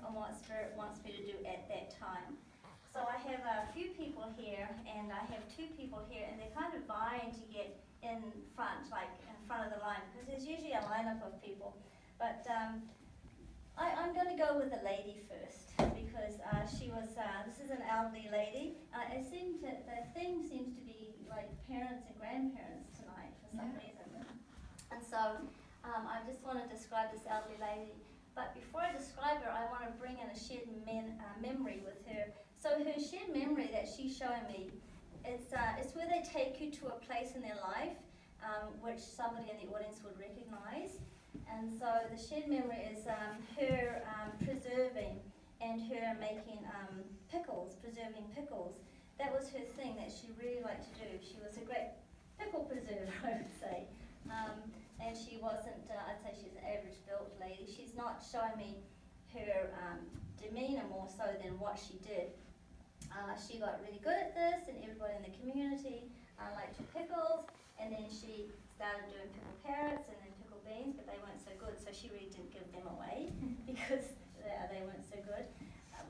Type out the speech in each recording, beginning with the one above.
on what Spirit wants me to do at that time. So I have a few people here, and I have two people here, and they're kind of vying to get in front, like in front of the line, because there's usually a lineup of people. But I'm going to go with the lady first, because she was, this is an elderly lady. It seems that the theme seems to be like parents and grandparents tonight for some reason. And so I just want to describe this elderly lady. But before I describe her, I want to bring in a shared memory with her. So her shared memory that she's showing me, it's where they take you to a place in their life which somebody in the audience would recognize. And so the shared memory is her preserving and her making pickles, preserving pickles. That was her thing that she really liked to do. She was a great pickle preserver, I would say. And she wasn't, I'd say she's an average built lady. She's not showing me her demeanor more so than what she did. She got really good at this, and everybody in the community liked her pickles, and then she started doing pickled carrots and then pickled beans, but they weren't so good, so she really didn't give them away because they weren't so good.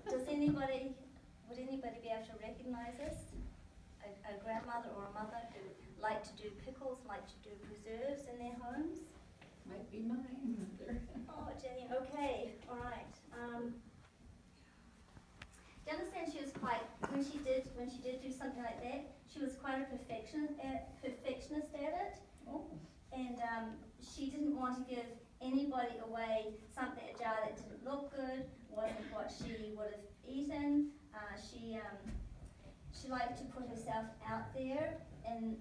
Would anybody be able to recognize this? A grandmother or a mother who liked to do pickles, liked to do preserves in their homes? Might be mine, mother. Oh, Jenny, okay, all right. Do you understand she was quite, when she did do something like that, she was quite a perfectionist at it. Oh. And she didn't want to give anybody away a jar that didn't look good, wasn't what she would have eaten. She liked to put herself out there in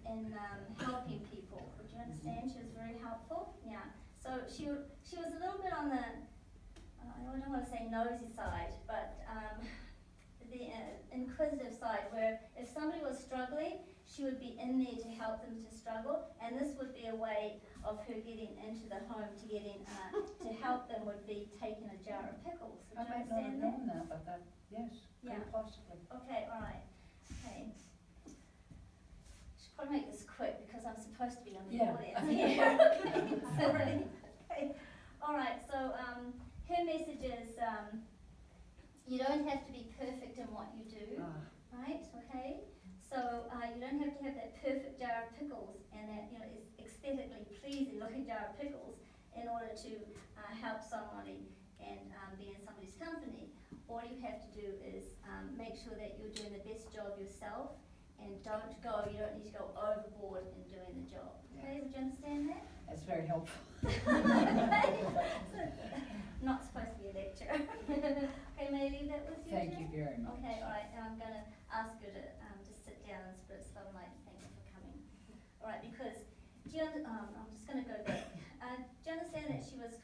helping people. Would you understand? She was very helpful. Yeah. So she was a little bit on the, I don't want to say nosy side, but the inquisitive side, where if somebody was struggling, she would be in there to help them to struggle, and this would be a way of her getting into the home, to help them would be taking a jar of pickles. I might not have known that, but that, yes, yeah. quite possibly. Okay, all right. Okay. Should probably make this quick because I'm supposed to be on the audience here. Okay, sorry. Okay. All right. So her message is you don't have to be perfect in what you do, right? Okay. So you don't have to have that perfect jar of pickles and that is aesthetically pleasing looking jar of pickles in order to help somebody and be in somebody's company. All you have to do is make sure that you're doing the best job yourself, and you don't need to go overboard in doing the job. Okay, would you understand that? That's very helpful. Not supposed to be a lecture. Okay, may I leave that with you? Thank you very much. Okay, all right, now I'm going to ask you to just sit down in Spirit Slow and Light. Thank you for coming. All right, because, I'm just going to go back. Do you understand that she was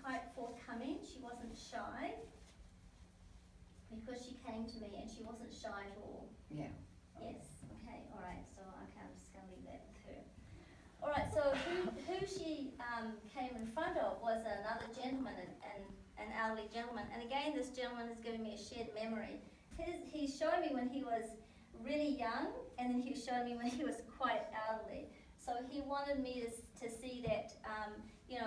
quite forthcoming? She wasn't shy, because she came to me and she wasn't shy at all. Yeah. Yes, okay, all right, so okay, I'm just going to leave that with her. All right, so who she came in front of was another gentleman, an elderly gentleman. And again, this gentleman is giving me a shared memory. He's showing me when he was really young, and then he was showing me when he was quite elderly. So he wanted me to see that,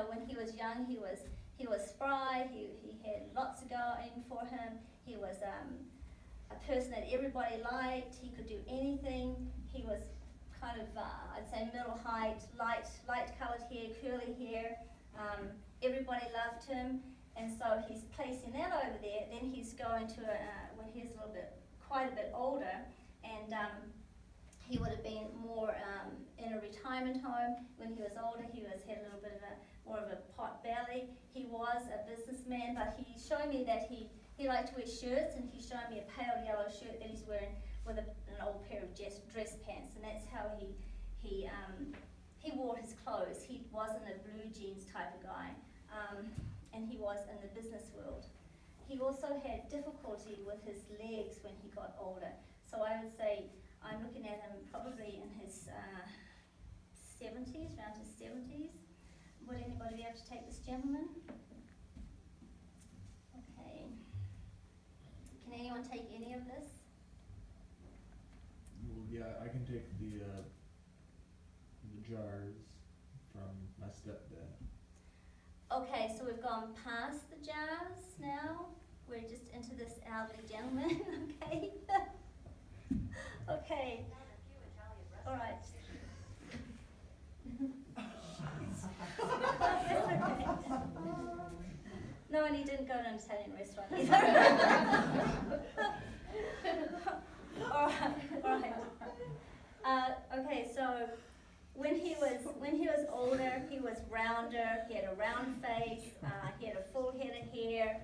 when he was young, he was spry, he had lots going for him. He was a person that everybody liked. He could do anything. He was kind of, I'd say middle height, light colored hair, curly hair. Everybody loved him, and so he's placing that over there. Then he's going to when he's quite a bit older, and he would have been more in a retirement home. When he was older, he had a little bit of more of a pot belly. He was a businessman, but he showed me that he liked to wear shirts, and he's showing me a pale yellow shirt that he's wearing with an old pair of dress pants, and that's how he wore his clothes. He wasn't a blue jeans type of guy, and he was in the business world. He also had difficulty with his legs when he got older. So I would say I'm looking at him probably in his 70s, around his 70s. Would anybody be able to take this gentleman? Okay. Can anyone take any of this? Well, yeah, I can take the jars from my stepdad. Okay, so we've gone past the jars now. We're just into this elderly gentleman, okay? Okay. All right. That's okay. No, and he didn't go to an Italian restaurant either. All right. Okay, so when he was older, he was rounder. He had a round face. He had a full head of hair.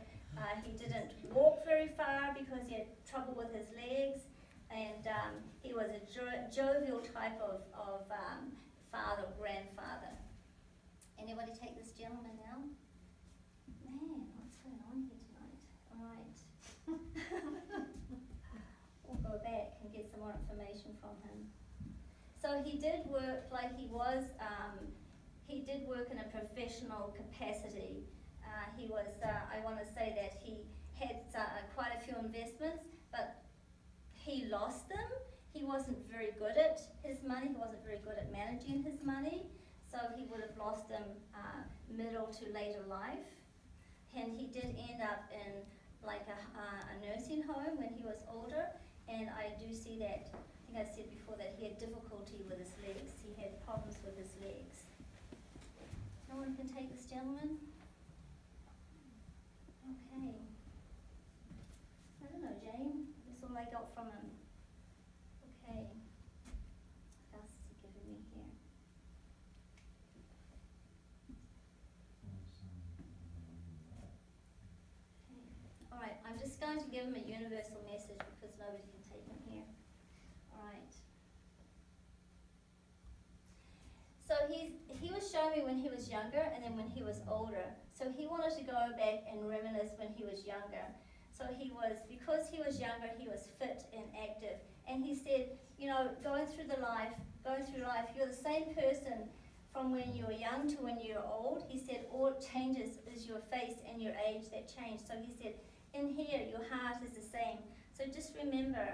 He didn't walk very far because he had trouble with his legs, and he was a jovial type of father, grandfather. Anybody take this gentleman now? Man, what's going on here tonight? All right. We'll go back and get some more information from him. So he did work like he did work in a professional capacity. He was, I want to say that he had quite a few investments, but he lost them. He wasn't very good at his money. He wasn't very good at managing his money. So he would have lost them middle to later life. And he did end up in like a nursing home when he was older. And I do see that, I think I said before that he had difficulty with his legs. He had problems with his legs. No one can take this gentleman? Okay. I don't know, Jane. That's all I got from him. Okay. What else has he given me here? Okay. All right, I'm just going to give him a universal message because nobody can take him here. All right. So he was showing me when he was younger and then when he was older. So he wanted to go back and reminisce when he was younger. So because he was younger, he was fit and active. And he said, you know, going through life, you're the same person from when you were young to when you're old. He said all it changes is your face and your age that change. So he said, in here, your heart is the same. So just remember,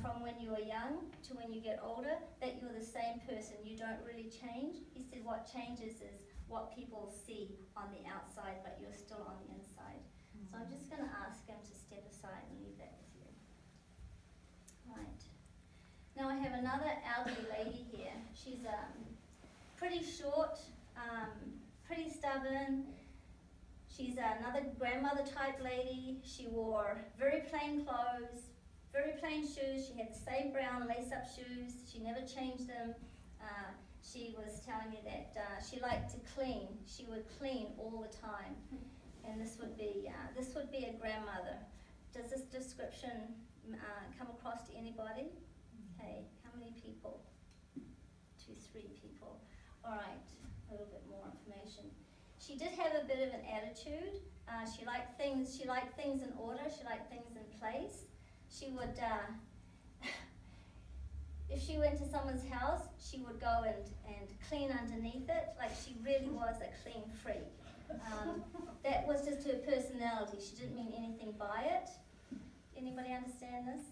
from when you were young to when you get older, that you're the same person. You don't really change. He said what changes is what people see on the outside, but you're still on the inside. Mm-hmm. So I'm just going to ask him to step aside and leave that with you. Right. Now I have another elderly lady here. She's pretty short, pretty stubborn. She's another grandmother type lady. She wore very plain clothes, very plain shoes. She had the same brown lace-up shoes. She never changed them. She was telling me that she liked to clean. She would clean all the time. And this would be a grandmother. Does this description come across to anybody? Okay, how many people? 2, 3 people. All right, a little bit more information. She did have a bit of an attitude. She liked things in order. She liked things in place. She would, if she went to someone's house, she would go and clean underneath it. Like she really was a clean freak. That was just her personality. She didn't mean anything by it. Anybody understand this?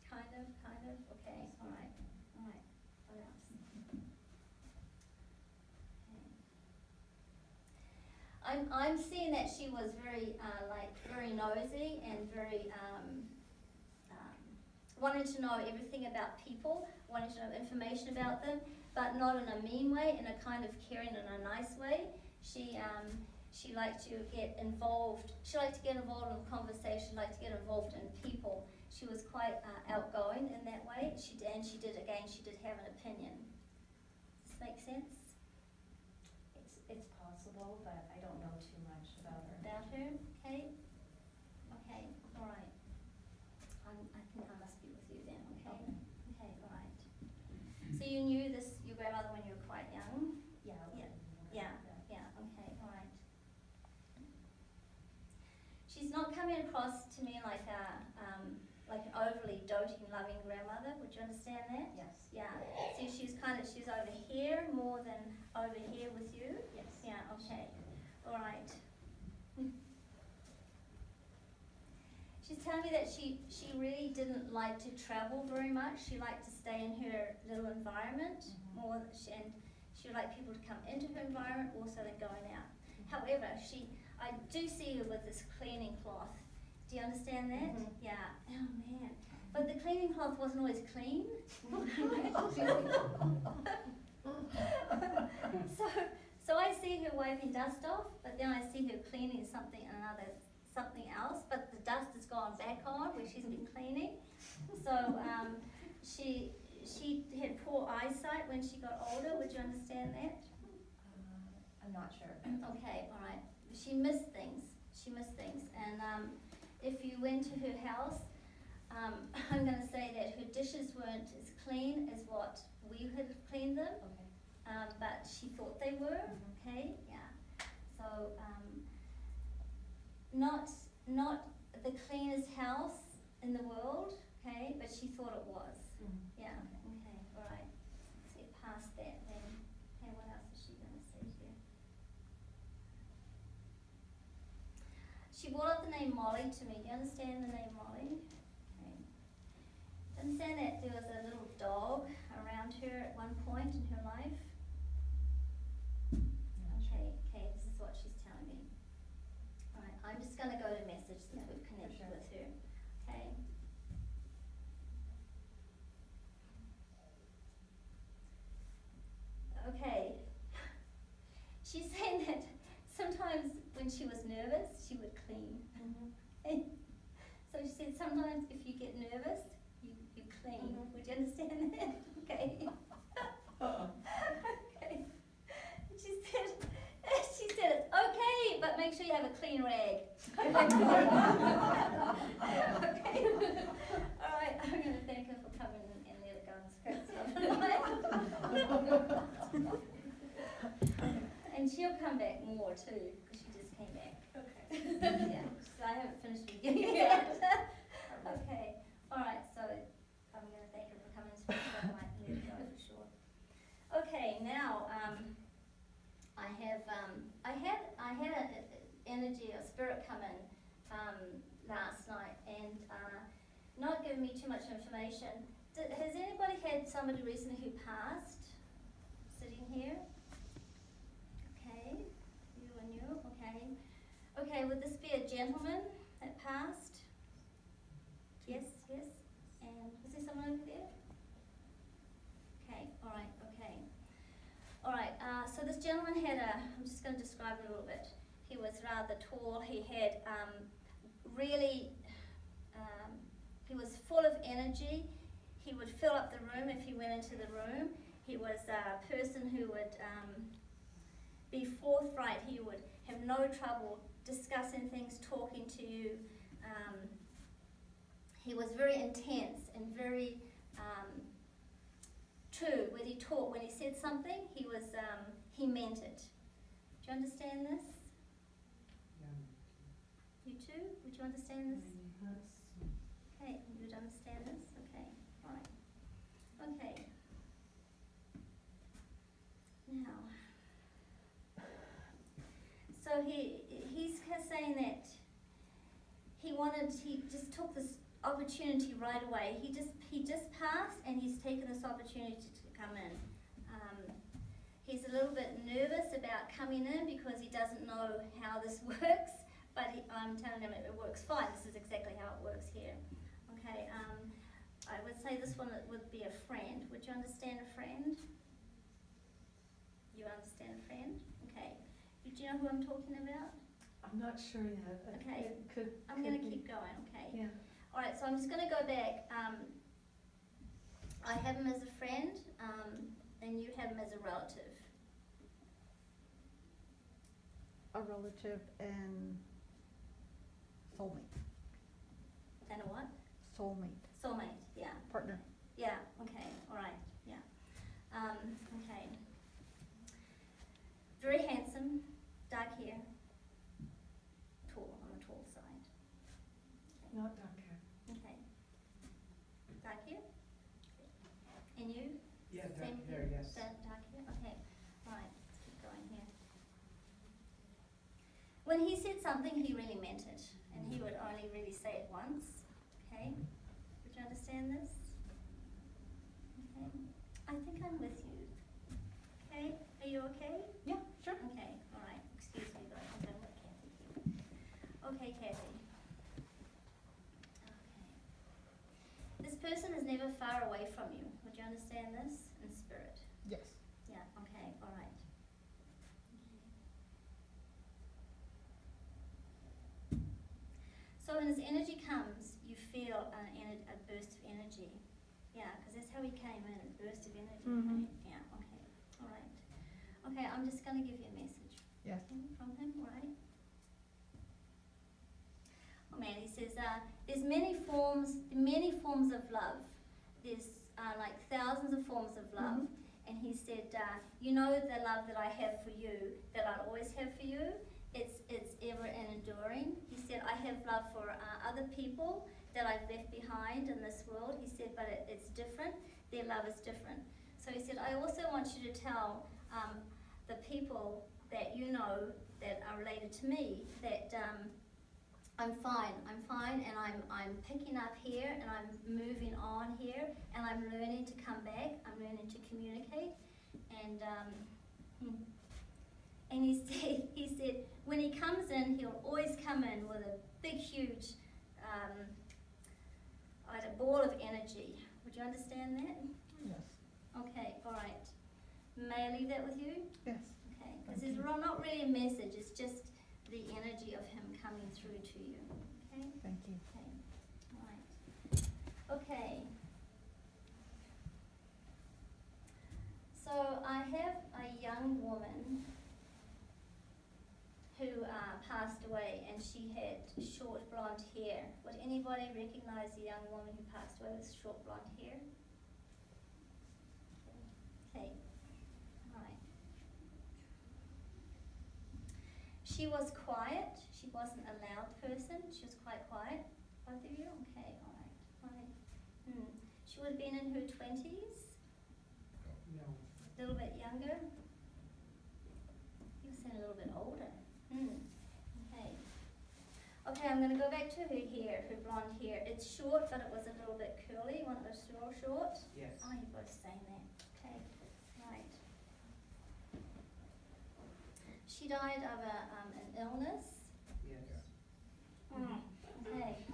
Kind of. Okay, all right. What else? Okay. I'm seeing that she was very nosy and very wanting to know everything about people, wanting to know information about them, but not in a mean way, in a kind of caring and a nice way. She liked to get involved. She liked to get involved in conversation, liked to get involved in people. She was quite outgoing in that way. She did have an opinion. Does this make sense? It's possible, but I don't know too much about her. About her? Okay, all right. I think I must be with you then, okay? Okay, all right. So you knew your grandmother when you were quite young? Yeah. Okay, all right. She's not coming across to me like an overly doting, loving grandmother. Would you understand that? Yes. Yeah. See, she's over here more than over here with you? Yes. Yeah, okay. All right. She's telling me that she really didn't like to travel very much. She liked to stay in her little environment more, and She would like people to come into her environment more so than going out. However, I do see her with this cleaning cloth. Do you understand that? Yeah. Oh man. But the cleaning cloth wasn't always clean. So I see her wiping dust off, but then I see her cleaning something else, but the dust has gone back on where she's been cleaning. So she had poor eyesight when she got older. Would you understand that? I'm not sure. Okay, all right. She missed things. And if you went to her house, I'm going to say that her dishes weren't as clean as what we had cleaned them. Okay. But she thought they were, okay, yeah. So, not the cleanest house in the world, okay, but she thought it was. Yeah, okay, all right. Let's get past that then. Okay, what else is she going to say here? She brought up the name Molly to me. Do you understand the name Molly? Okay. Do you understand that there was a little dog around her at one point in her life? Okay, this is what she's telling me. Alright, I'm just going to go to message since we've connected with her. Okay. Okay. She's saying that sometimes when she was nervous, she would clean. Okay. So she said sometimes if you get nervous, you clean. Would you understand that? Okay. Okay. She said it's okay, but make sure you have a clean rag. Okay. All right. I'm going to thank her for coming and let it go and scratch stuff. And she'll come back more too, because she just came back. Okay. Yeah. So I haven't finished with you yet. Okay. All right. So I'm going to thank her for coming and scratch stuff. I might let it go for sure. Okay. Now. I had an energy, a spirit come in last night and not giving me too much information. Has anybody had somebody recently who passed sitting here? Okay, you and you, okay. Okay, would this be a gentleman that passed? Yes, yes. And was there someone over there? Okay, all right, okay. All right, so this gentleman had I'm just going to describe it a little bit. He was rather tall. He had he was full of energy. He would fill up the room if he went into the room. He was a person who would be forthright. He would have no trouble discussing things, talking to you. He was very intense and very true. When he taught, when he said something, he meant it. Do you understand this? You too? Would you understand this? Okay, you would understand this? Okay, all right. Okay. Now, so he's saying that he just took this opportunity right away. He just passed and he's taken this opportunity to come in. He's a little bit nervous about coming in because he doesn't know how this works, but I'm telling him it works fine. This is exactly how it works here. Okay, I would say this one would be a friend. Would you understand a friend? You understand a friend? Okay. Do you know who I'm talking about? I'm not sure yet. Okay. I'm Could going to be. keep going, okay? Yeah. All right, so I'm just going to go back. I have him as a friend, and you have him as a relative. A relative and soulmate. And a what? Soulmate. Soulmate, yeah. Partner. Yeah, okay, all right, yeah. Okay. Very handsome, dark hair, tall, on the tall side. Not dark hair. Okay. Dark hair? And you? Yeah, dark Same hair, yes. Dark hair, okay. All right, let's keep going here. When he said something, he really meant it. And he would only really say it once, okay? Would you understand this? Okay. I think I'm with you, okay? spirit. Yes. Yeah, okay, all right. So when his energy comes, you feel a burst of energy. Yeah, because that's how he came in, a burst of energy, Mhm. right? Yeah, okay, all right. Okay, I'm just going to give you a message. Yes. From him, all right? Oh man, he says, there's many forms of love. There's like thousands of forms of love. Mhm. And he said, you know the love that I have for you, that I'll always have for you, it's ever and enduring. He said, I have love for other people that I've left behind in this world. He said, but it's different. Their love is different. So he said, I also want you to tell the people that you know that are related to me that I'm fine, and I'm picking up here, and I'm moving on here, and I'm learning to come back, I'm learning to communicate, and he said, when he comes in, he'll always come in with a big, huge, like a ball of energy. Would you understand that? Yes. Okay, all right. May I leave that with you? Yes. Okay, because Thank it's you. not really a message, it's just the energy of him coming through to you. Okay? Thank you. Okay. All right. Okay. So I have a young woman who passed away, and she had short blonde hair. Would anybody recognize the young woman who passed away with short blonde hair? Okay. All right. She was quiet. She wasn't a loud person. She was quite quiet. Both of you? Okay, all right. All right. She would have been in her 20s? No. A little bit younger? You said a little bit older. Okay. Okay, I'm going to go back to her hair, her blonde hair. It's short, but it was a little bit curly when it was short. Yes. Oh, you're both saying that. Okay, right. She died of an illness. Yes. Okay.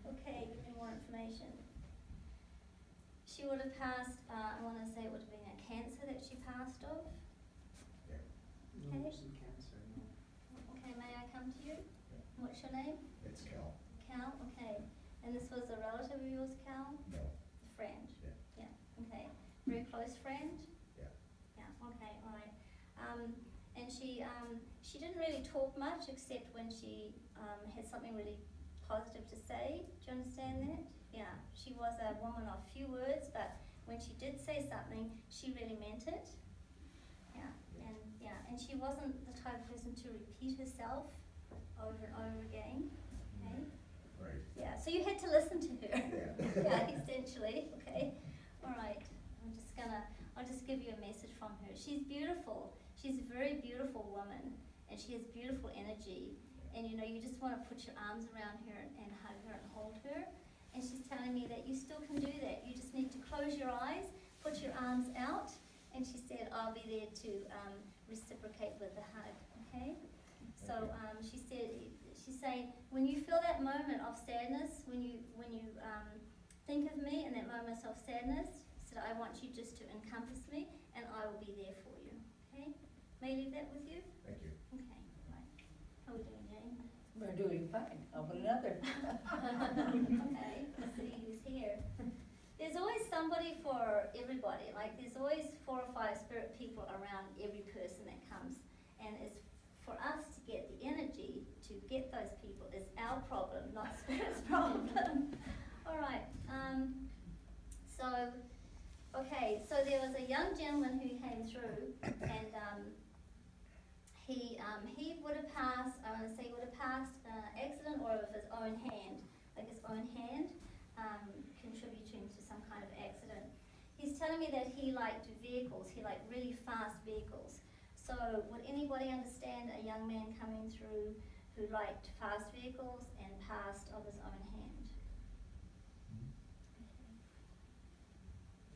Okay, give me more information. She would have passed, I want to say it would have been a cancer that she passed of. No, it wasn't cancer, no. Okay, may I come to you? What's your name? It's Cal. Cal, okay. And this was a relative of yours, Cal? No. A friend? Yeah. Yeah, okay. Very close friend? Yeah. Yeah, okay, all right. And she didn't really talk much except when she had something really positive to say. Do you understand that? Yeah, she was a woman of few words, but when she did say something, she really meant it. And she wasn't the type of person to repeat herself over and over again. Okay? Right. Yeah, so you had to listen to her. Yeah. Yeah, essentially. Okay. All right. I'll just give you a message from her. She's beautiful. She's a very beautiful woman, and she has beautiful energy. And you know, you just want to put your arms around her and hug her and hold her. And she's telling me that you still can do that. You just need to close your eyes, put your arms out, and she said, I'll be there to reciprocate with the hug, okay? So she's saying, when you feel that moment of sadness, when you think of me in that moment of sadness, she said, I want you just to encompass me, and I will be there for you, okay? May I leave that with you? Thank you. Okay, right. How are we doing, Jane? We're doing fine. How about another? Okay, let's see who's here. There's always somebody for everybody. Like there's always 4 or 5 spirit people around every person that comes. And it's for us to get the energy to get those people is our problem, not spirit's problem. All right. So there was a young gentleman who came through, and he would have passed. I want to say he would have passed accident or of his own hand, like his own hand. Contributing to some kind of accident. He's telling me that he liked vehicles, he liked really fast vehicles. So would anybody understand a young man coming through who liked fast vehicles and passed of his own hand?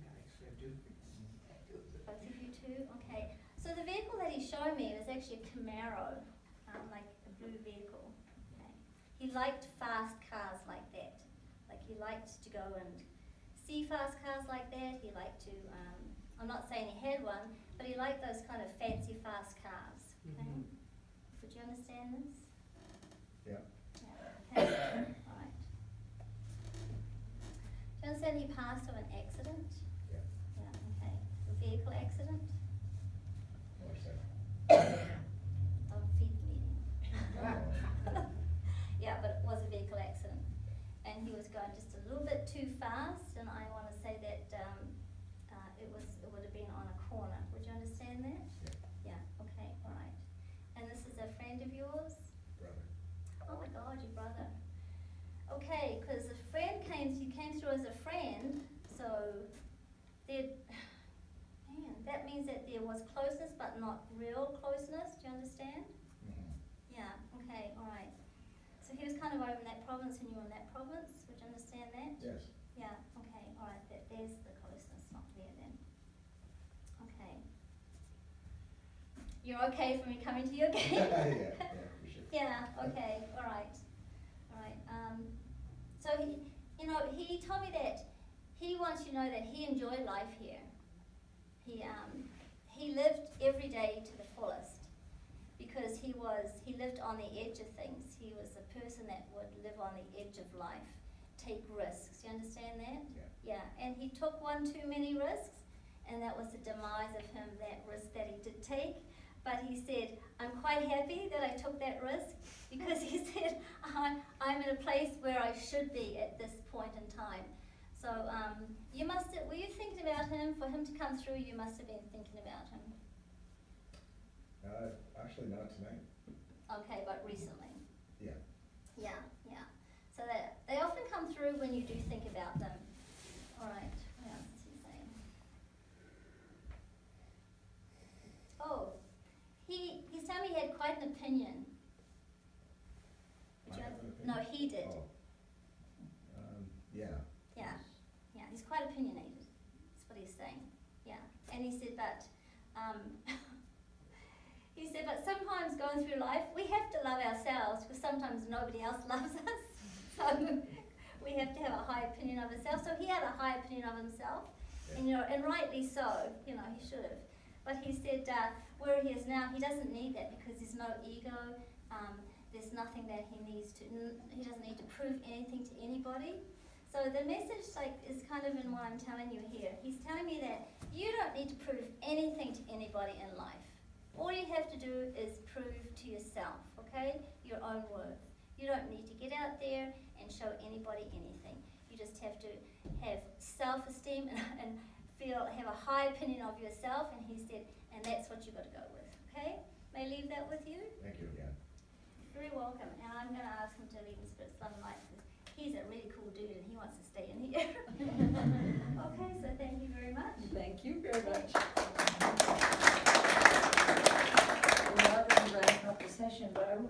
Yeah, actually I do. Both of you too? Okay. So the vehicle that he showed me was actually a Camaro, like a blue vehicle. Okay. He liked fast cars like that. Like he liked to go and see fast cars like that. He liked to, I'm not saying he had one, but he liked those kind of fancy fast cars. Okay? Mhm. Would you understand this? Yeah. Yeah, okay, alright. Do you understand he passed of an accident? Yeah. Yeah, okay. A vehicle accident? Or so. Don't feed the meeting. Yeah, but it was a vehicle accident. And he was going just a little bit too fast, and I wanna say that, it would have been on a corner. Would you understand that? Yeah. Yeah, okay, alright. And this is a friend of yours? Brother. Oh my God, your brother. Okay, because a friend you came through as a friend, so there, man, that means that there was closeness but not real closeness, do you understand? Mhm. Yeah, okay, alright. So he was kind of over in that province and you were in that province, would you understand that? Yes. Yeah, okay, alright, there's the closeness, not there then. Okay. You're okay for me coming to you again? Yeah, for sure. Yeah, okay, alright, alright, so he told me that he wants you to know that he enjoyed life here. He lived every day to the fullest, because he lived on the edge of things. He was a person that would live on the edge of life, take risks, you understand that? Yeah. Yeah, and he took one too many risks, and that was the demise of him, that risk that he did take. But he said, I'm quite happy that I took that risk, because he said, I'm in a place where I should be at this point in time. So were you thinking about him? For him to come through, you must have been thinking about him. Actually not tonight. Okay, but recently. Yeah. Yeah, yeah. So that they often come through when you do think about them. All right, what else is he saying? Oh, he's telling me he had quite an opinion. I have an opinion? No, he did. Oh. Yeah. Yeah, he's quite opinionated. That's what he's saying. Yeah, and he said, but sometimes going through life, we have to love ourselves, because sometimes nobody else loves us. So we have to have a high opinion of ourselves. So he had a high opinion of himself, Yeah. and rightly so. He should have. But he said where he is now, he doesn't need that, because there's no ego. There's nothing that he needs to. He doesn't need to prove anything to anybody. So the message is kind of in what I'm telling you here. He's telling me that you don't need to prove anything to anybody in life. All you have to do is prove to yourself, okay, your own worth. You don't need to get out there and show anybody anything. You just have to have self-esteem and have a high opinion of yourself. And he said, and that's what you've got to go with, okay? May I leave that with you? Thank you again. Very welcome. And I'm going to ask him to leave in spirit sunlight, because he's a really cool dude and he wants to stay in here. Okay, so thank you very much. Thank you very much.